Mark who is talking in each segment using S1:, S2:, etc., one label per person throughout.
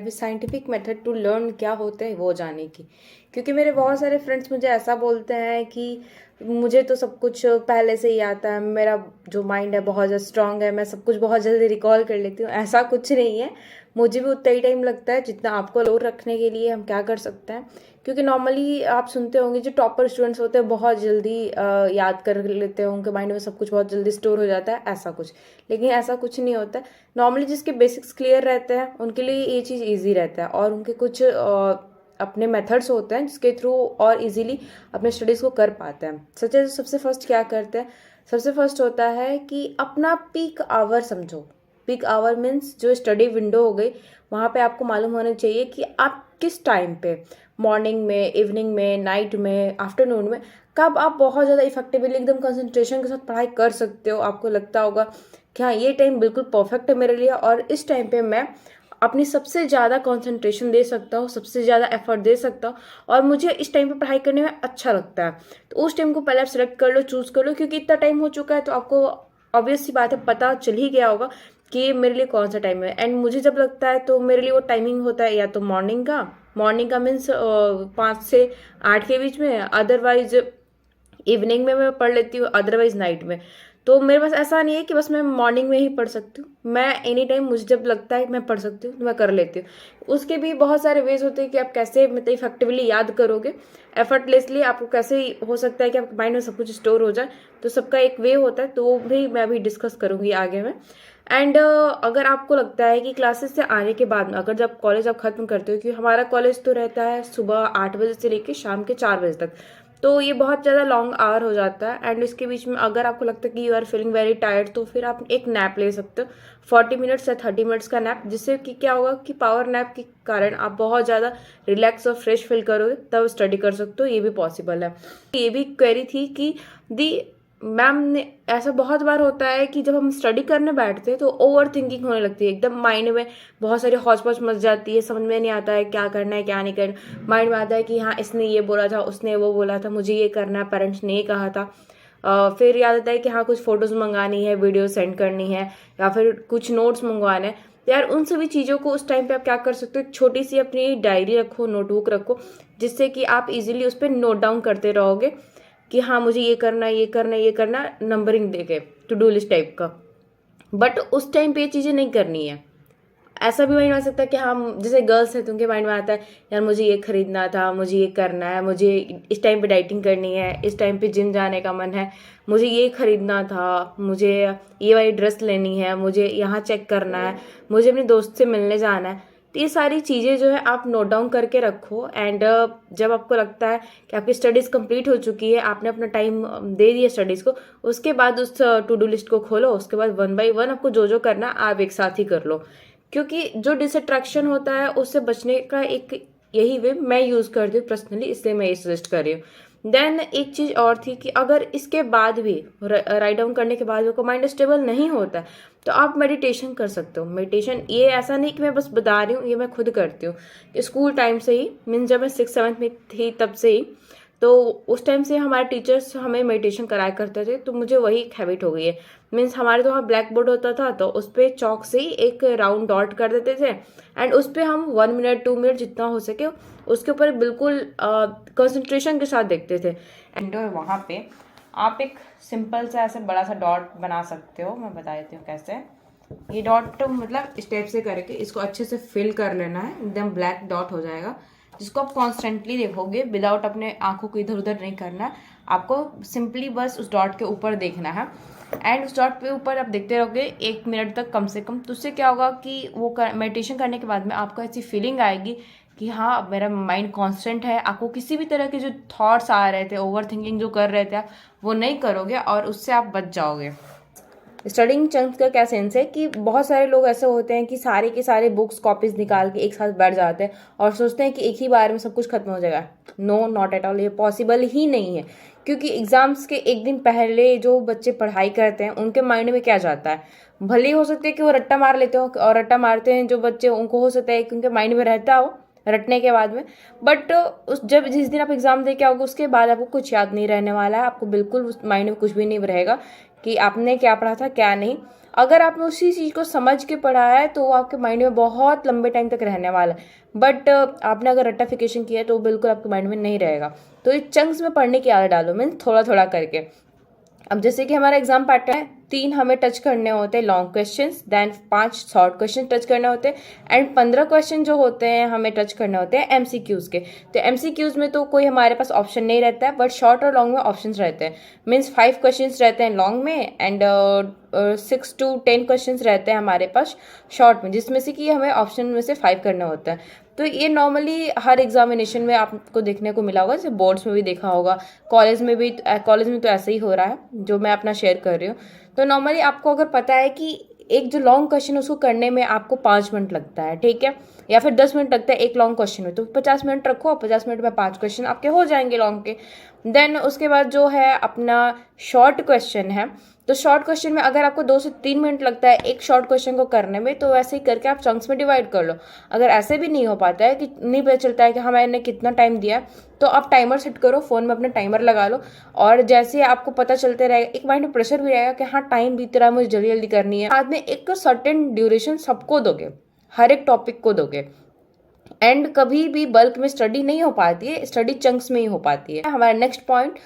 S1: Scientific method to learn क्या होता है वो जाने की। क्योंकि मेरे बहुत सारे फ्रेंड्स मुझे ऐसा बोलते हैं कि मुझे तो सब कुछ पहले से ही आता है, मेरा जो माइंड है बहुत ज़्यादा स्ट्रांग है, मैं सब कुछ बहुत जल्दी रिकॉल कर लेती हूँ। ऐसा कुछ नहीं है, मुझे भी उतना ही टाइम लगता है जितना आपको लोड रखने के लिए हम क्या कर सकते हैं। क्योंकि नॉर्मली आप सुनते होंगे जो टॉपर स्टूडेंट्स होते हैं बहुत जल्दी याद कर लेते हैं, उनके माइंड में सब कुछ बहुत जल्दी स्टोर हो जाता है, ऐसा कुछ। लेकिन ऐसा कुछ नहीं होता है। नॉर्मली जिसके बेसिक्स क्लियर रहते हैं उनके लिए ये चीज़ ईजी रहता है, और उनके कुछ अपने मेथड्स होते हैं जिसके थ्रू और इजीली अपने स्टडीज़ को कर पाते हैं। सबसे फर्स्ट क्या करते हैं, सबसे फर्स्ट होता है कि अपना पीक आवर समझो। पीक आवर मीन्स जो स्टडी विंडो हो गई, वहाँ पे आपको मालूम होना चाहिए कि आप किस टाइम पे, मॉर्निंग में, इवनिंग में, नाइट में, आफ्टरनून में, कब आप बहुत ज़्यादा इफेक्टिवली एकदम कंसंट्रेशन के साथ पढ़ाई कर सकते हो। आपको लगता होगा कि हाँ ये टाइम बिल्कुल परफेक्ट है मेरे लिए, और इस टाइम पे मैं अपनी सबसे ज़्यादा कंसंट्रेशन दे सकता हूँ, सबसे ज़्यादा एफर्ट दे सकता हूँ, और मुझे इस टाइम पे पढ़ाई करने में अच्छा लगता है। तो उस टाइम को पहले आप सेलेक्ट कर लो, चूज़ कर लो। क्योंकि इतना टाइम हो चुका है तो आपको ऑब्वियस सी बात है, पता चल ही गया होगा कि मेरे लिए कौन सा टाइम है। एंड मुझे जब लगता है तो मेरे लिए वो टाइमिंग होता है या तो मॉर्निंग का मीन्स 5 से 8 के बीच में, अदरवाइज इवनिंग में मैं पढ़ लेती हूँ, अदरवाइज नाइट में। तो मेरे पास ऐसा नहीं है कि बस मैं मॉर्निंग में ही पढ़ सकती हूँ, मैं एनी टाइम मुझे जब लगता है मैं पढ़ सकती हूँ तो मैं कर लेती हूँ। उसके भी बहुत सारे वेज होते हैं कि आप कैसे मतलब इफेक्टिवली याद करोगे, एफर्टलेसली आपको कैसे हो सकता है कि आपके माइंड में सब कुछ स्टोर हो जाए। तो सबका एक वे होता है, तो वो भी मैं अभी डिस्कस करूँगी आगे में। एंड अगर आपको लगता है कि क्लासेस से आने के बाद में, अगर जब कॉलेज आप खत्म करते हो, क्योंकि हमारा कॉलेज तो रहता है सुबह 8 बजे से लेकर शाम के 4 बजे तक, तो ये बहुत ज़्यादा लॉन्ग आवर हो जाता है। एंड इसके बीच में अगर आपको लगता है कि you are feeling very tired, तो फिर आप एक नैप ले सकते हो, 40 मिनट्स या 30 मिनट्स का नैप, जिससे कि क्या होगा कि पावर नैप के कारण आप बहुत ज़्यादा रिलैक्स और फ्रेश फील करोगे, तब स्टडी कर सकते हो। ये भी पॉसिबल है। ये भी क्वेरी थी कि दी मैम ने, ऐसा बहुत बार होता है कि जब हम स्टडी करने बैठते हैं तो ओवर थिंकिंग होने लगती है, एकदम माइंड में बहुत सारी हौच पौच मच जाती है, समझ में नहीं आता है क्या करना है क्या नहीं करना। माइंड में आता है कि हाँ इसने ये बोला था, उसने वो बोला था, मुझे ये करना है, पेरेंट्स ने ये कहा था। फिर याद आता है कि हाँ कुछ फ़ोटोज़ मंगानी है, वीडियो सेंड करनी है, या फिर कुछ नोट्स मंगवाने हैं। तो यार उन सभी चीज़ों को उस टाइम पे आप क्या कर सकते हो, एक छोटी सी अपनी डायरी रखो, नोटबुक रखो, जिससे कि आप इजीली उस पर नोट डाउन करते रहोगे कि हाँ मुझे ये करना है, ये करना है, ये करना है, नंबरिंग देके, टू डू लिस्ट टाइप का। बट उस टाइम पे ये चीज़ें नहीं करनी है। ऐसा भी माइंड में आ सकता है कि हाँ जैसे गर्ल्स है तो उनके माइंड में आता है यार मुझे ये खरीदना था, मुझे ये करना है, मुझे इस टाइम पे डाइटिंग करनी है, इस टाइम पे जिम जाने का मन है, मुझे ये खरीदना था, मुझे ये वाली ड्रेस लेनी है, मुझे यहाँ चेक करना है, मुझे अपने दोस्त से मिलने जाना है। तो ये सारी चीज़ें जो है आप नोट डाउन करके रखो। एंड जब आपको लगता है कि आपकी स्टडीज़ कंप्लीट हो चुकी है, आपने अपना टाइम दे दिया स्टडीज़ को, उसके बाद उस टू डू लिस्ट को खोलो। उसके बाद 1 बाय 1 आपको जो जो करना आप एक साथ ही कर लो। क्योंकि जो डिसअट्रैक्शन होता है उससे बचने का एक यही वे मैं यूज़ करती हूँ पर्सनली, इसलिए मैं ये सजेस्ट कर रही हूँ। देन एक चीज़ और थी कि अगर इसके बाद भी राइट डाउन करने के बाद भी माइंड स्टेबल नहीं होता तो आप मेडिटेशन कर सकते हो। मेडिटेशन ये ऐसा नहीं कि मैं बस बता रही हूँ, ये मैं खुद करती हूँ स्कूल टाइम से ही, मीन जब मैं 6th-7th में थी तब से ही। तो उस टाइम से हमारे टीचर्स हमें मेडिटेशन कराया करते थे, तो मुझे वही एक हैबिट हो गई है। मीन्स हमारे तो वहाँ ब्लैक बोर्ड होता था, तो उस पर चौक से ही एक राउंड डॉट कर देते थे, एंड उस पर हम 1 मिनट 2 मिनट जितना हो सके उसके ऊपर बिल्कुल कंसंट्रेशन के साथ देखते थे। एंड वहाँ पे आप एक सिंपल सा ऐसे बड़ा सा डॉट बना सकते हो। मैं बता देती हूँ कैसे। ये डॉट मतलब स्टेप से करके इसको अच्छे से फिल कर लेना है, एकदम ब्लैक डॉट हो जाएगा, जिसको आप कॉन्स्टेंटली देखोगे विदाउट अपने आंखों को इधर उधर नहीं करना है। आपको सिंपली बस उस डॉट के ऊपर देखना है, एंड उस डॉट पे ऊपर आप देखते रहोगे 1 मिनट तक कम से कम। तो उससे क्या होगा कि वो मेडिटेशन करने के बाद में आपको ऐसी फीलिंग आएगी कि हाँ मेरा माइंड कांस्टेंट है। आपको किसी भी तरह के जो थॉट्स आ रहे थे, ओवर थिंकिंग जो कर रहे थे आप, वो नहीं करोगे और उससे आप बच जाओगे। स्टडिंग चंक्स का क्या सेंस है कि बहुत सारे लोग ऐसे होते हैं कि सारे के सारे बुक्स कॉपीज निकाल के एक साथ बैठ जाते हैं और सोचते हैं कि एक ही बार में सब कुछ खत्म हो जाएगा। नो, नॉट एट ऑल, ये पॉसिबल ही नहीं है। क्योंकि एग्जाम्स के एक दिन पहले जो बच्चे पढ़ाई करते हैं उनके माइंड में क्या जाता है, भले ही हो सकता है कि वो रट्टा मार लेते हो, और रट्टा मारते हैं जो बच्चे उनको हो सकता है कि उनके माइंड में रहता हो रटने के बाद में। बट उस जब जिस दिन आप एग्जाम दे के आओगे उसके बाद आपको कुछ याद नहीं रहने वाला है। आपको बिल्कुल उस माइंड में कुछ भी नहीं रहेगा कि आपने क्या पढ़ा था क्या नहीं। अगर आपने उसी चीज़ को समझ के पढ़ा है तो वो आपके माइंड में बहुत लंबे टाइम तक रहने वाला है। बट आपने अगर रट्टाफिकेशन किया है तो वो बिल्कुल आपके माइंड में नहीं रहेगा। तो ये चंक्स में पढ़ने की आदत डालो, मीन्स थोड़ा थोड़ा करके। अब जैसे कि हमारा एग्जाम पैटर्न है, 3 हमें टच करने होते हैं long questions, then 5 short question touch करने होते हैं, एंड 15 क्वेश्चन जो होते हैं हमें टच करने होते हैं एमसीक्यूज के। तो एमसीक्यूज में तो कोई हमारे पास ऑप्शन नहीं रहता है, बट शॉर्ट और लॉन्ग में ऑप्शन रहते हैं। मीन्स 5 क्वेश्चन रहते हैं लॉन्ग में एंड 6 to 10 क्वेश्चन रहते हैं हमारे पास शॉर्ट में, जिसमें से कि हमें ऑप्शन में से 5 करने होता है। तो ये नॉर्मली हर एग्जामिनेशन में आपको देखने को मिला होगा, जैसे बोर्ड्स में भी देखा होगा, कॉलेज में भी, कॉलेज में तो ऐसा ही हो रहा है जो मैं अपना शेयर कर रही हूँ। तो नॉर्मली आपको अगर पता है कि एक जो लॉन्ग क्वेश्चन है उसको करने में आपको 5 मिनट लगता है, ठीक है, या फिर 10 मिनट लगता है एक लॉन्ग क्वेश्चन में, तो 50 मिनट रखो, 50 मिनट में 5 क्वेश्चन आपके हो जाएंगे लॉन्ग के। देन उसके बाद जो है अपना शॉर्ट क्वेश्चन है, तो शॉर्ट क्वेश्चन में अगर आपको 2 से 3 मिनट लगता है एक शॉर्ट क्वेश्चन को करने में, तो वैसे ही करके आप चंक्स में डिवाइड कर लो। अगर ऐसे भी नहीं हो पाता है कि नहीं पता चलता है कि हाँ मैंने कितना टाइम दिया, तो आप टाइमर सेट करो, फ़ोन में अपना टाइमर लगा लो, और जैसे आपको पता चलते रहेगा, एक माइंड में प्रेशर भी रहेगा कि हाँ टाइम बीत रहा है, मुझे जल्दी जल्दी करनी है। बाद में एक सर्टेन ड्यूरेशन सबको दोगे, हर एक टॉपिक को दोगे। एंड कभी भी बल्क में स्टडी नहीं हो पाती है, स्टडी चंक्स में ही हो पाती है। हमारा next point,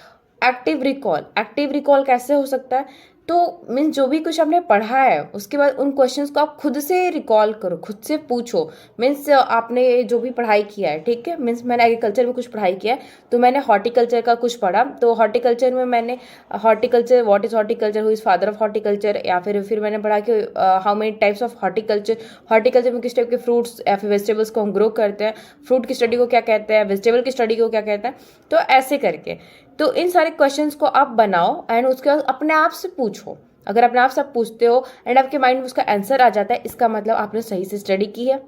S1: active recall. Active recall कैसे हो सकता है? तो मीन्स जो भी कुछ आपने पढ़ा है उसके बाद उन क्वेश्चंस को आप खुद से रिकॉल करो, खुद से पूछो। मीन्स आपने जो भी पढ़ाई किया है, ठीक है, मीन्स मैंने एग्रीकल्चर में कुछ पढ़ाई किया है, तो मैंने हॉर्टिकल्चर का कुछ पढ़ा, तो हॉर्टिकल्चर में मैंने horticulture, what is horticulture, who is father of horticulture, या फिर मैंने पढ़ा कि how many types of horticulture, horticulture में किस टाइप के फ्रूट्स या फिर वेजिटेबल्स को हम ग्रो करते हैं, फ्रूट की स्टडी को क्या कहते हैं, वेजिटेबल की स्टडी को क्या कहते हैं। तो ऐसे करके तो इन सारे क्वेश्चंस को आप बनाओ एंड उसके बाद अपने आप से पूछो। अगर अपने आप से आप पूछते हो एंड आपके माइंड में उसका आंसर आ जाता है, इसका मतलब आपने सही से स्टडी की है।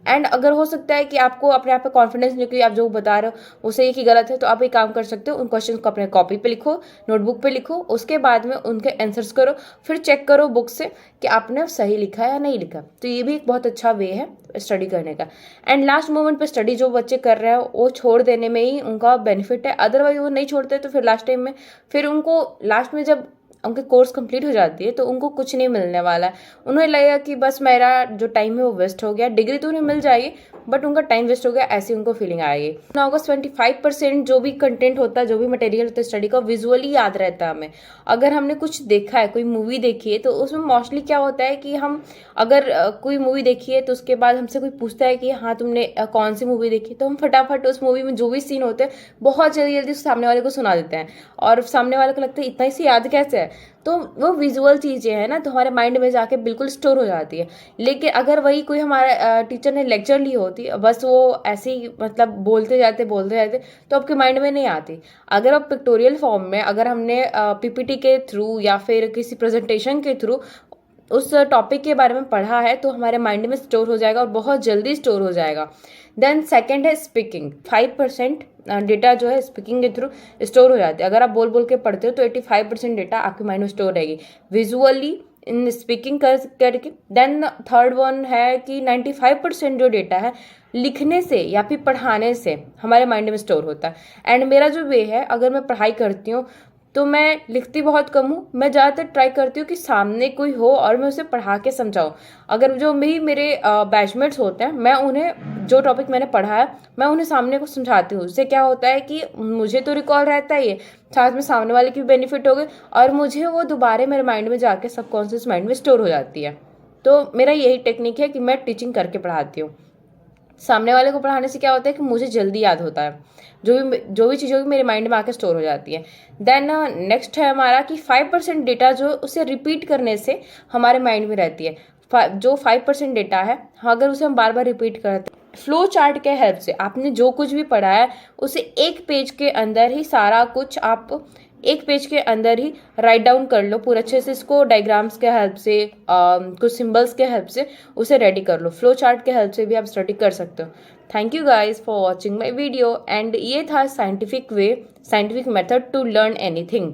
S1: एंड अगर हो सकता है कि आपको अपने आप पे कॉन्फिडेंस नहीं, कि आप जो बता रहे हो वो सही कि गलत है, तो आप एक काम कर सकते हो, उन क्वेश्चन को अपने कॉपी पे लिखो, नोटबुक पे लिखो, उसके बाद में उनके आंसर्स करो, फिर चेक करो बुक से कि आपने सही लिखा है या नहीं लिखा। तो ये भी एक बहुत अच्छा वे है स्टडी करने का। एंड लास्ट मोमेंट पे स्टडी जो बच्चे कर रहे हो वो छोड़ देने में ही उनका बेनिफिट है, अदरवाइज वो नहीं छोड़ते तो फिर लास्ट टाइम में, फिर उनको लास्ट में जब उनके कोर्स कंप्लीट हो जाती है तो उनको कुछ नहीं मिलने वाला है। उन्हें लगेगा कि बस मेरा जो टाइम है वो वेस्ट हो गया, डिग्री तो उन्हें मिल जाएगी बट उनका टाइम वेस्ट हो गया, ऐसी उनको फीलिंग आएगी। ना होगा 25% जो भी कंटेंट होता है, जो भी मटेरियल होता है स्टडी का, विजुअली याद रहता है हमें। अगर हमने कुछ देखा है, कोई मूवी देखी है, तो उसमें मोस्टली क्या होता है कि हम अगर कोई मूवी देखी है तो उसके बाद हमसे कोई पूछता है कि हाँ तुमने कौन सी मूवी देखी, तो हम फटाफट उस मूवी में जो भी सीन होते हैं बहुत जल्दी जल्दी सामने वाले को सुना देते हैं, और सामने वाले को लगता है इतना ही याद कैसे है। तो वो विजुअल चीज़ें हैं ना, तो हमारे माइंड में जाके बिल्कुल स्टोर हो जाती है। लेकिन अगर वही कोई हमारा टीचर ने लेक्चर ली होती, बस वो ऐसे ही मतलब बोलते जाते तो आपके माइंड में नहीं आती। अगर आप पिक्टोरियल फॉर्म में, अगर हमने पीपीटी के थ्रू या फिर किसी प्रेजेंटेशन के थ्रू उस टॉपिक के बारे में पढ़ा है, तो हमारे माइंड में स्टोर हो जाएगा और बहुत जल्दी स्टोर हो जाएगा। देन सेकंड है स्पीकिंग। 5% डेटा जो है स्पीकिंग के थ्रू स्टोर हो जाती है। अगर आप बोल बोल के पढ़ते हो तो 85% डेटा आपके माइंड में स्टोर रहेगी विजुअली इन स्पीकिंग करके। देन थर्ड वन है कि 95% जो डेटा है लिखने से या फिर पढ़ाने से हमारे माइंड में स्टोर होता है। एंड मेरा जो वे है, अगर मैं पढ़ाई करती हूँ तो मैं लिखती बहुत कम हूँ, मैं ज़्यादातर ट्राई करती हूँ कि सामने कोई हो और मैं उसे पढ़ा के समझाऊँ। अगर जो भी मेरे बैचमेट्स होते हैं, मैं उन्हें जो टॉपिक मैंने पढ़ा है मैं उन्हें सामने को समझाती हूँ। उससे क्या होता है कि मुझे तो रिकॉल रहता है, ये साथ में सामने वाले की भी बेनिफिट हो गए और मुझे वो दोबारा मेरे माइंड में जाके सबकॉन्शियस माइंड में स्टोर हो जाती है। तो मेरा यही टेक्निक है कि मैं टीचिंग करके पढ़ाती हूँ। सामने वाले को पढ़ाने से क्या होता है कि मुझे जल्दी याद होता है, जो भी चीज़ होगी मेरे माइंड में आके स्टोर हो जाती है। देन नेक्स्ट है हमारा कि 5% डेटा जो उसे रिपीट करने से हमारे माइंड में रहती है। जो 5% डेटा है, अगर उसे हम बार बार रिपीट करते हैं, फ्लो चार्ट के हेल्प से आपने जो कुछ भी पढ़ा है उसे एक पेज के अंदर ही सारा कुछ आप एक पेज के अंदर ही राइट डाउन कर लो पूरा अच्छे से। इसको डायग्राम्स के हेल्प से, कुछ सिंबल्स के हेल्प से उसे रेडी कर लो। फ्लो चार्ट के हेल्प से भी आप स्टडी कर सकते हो। Thank you guys for watching my video. And ये था scientific way, scientific method to learn anything.